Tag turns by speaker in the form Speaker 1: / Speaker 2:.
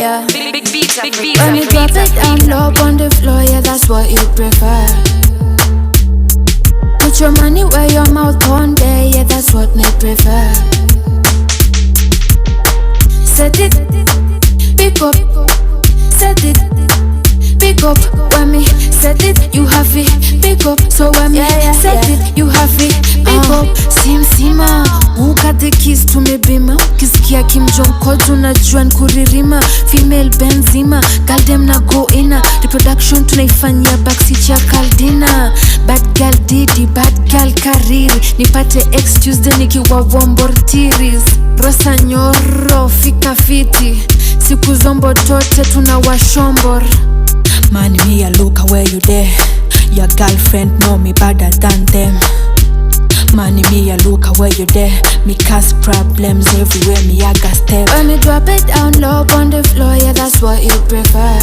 Speaker 1: yeah.
Speaker 2: Big beats,
Speaker 1: When you drop it down low on the floor, yeah, that's what you prefer. Put your money where your mouth on there, yeah, that's what me prefer. Set it, pick up, set it, pick up. When me set it, you have it, pick up. So when me set it, you have it, pick up. Simsima, who got the keys to me bima? Ukisikia Kim Jong Kodu unajua nkuririma. Female Benzima, girl dem na go ina. Reproduction tunaifanyia backseat ya Kaldina. Bad girl Didi, bad girl Kariri. Nipate ex Tuesday nikiwa Wombortiris. Rosa Nyoro, fika fiti. Siku zombo tote tunawashombor.
Speaker 3: Man, me a look where you there. Your girlfriend know me better than them. Man, me a look where you there. Me cause problems everywhere, me I got step.
Speaker 1: When me drop it down low on the floor, yeah, that's what you prefer.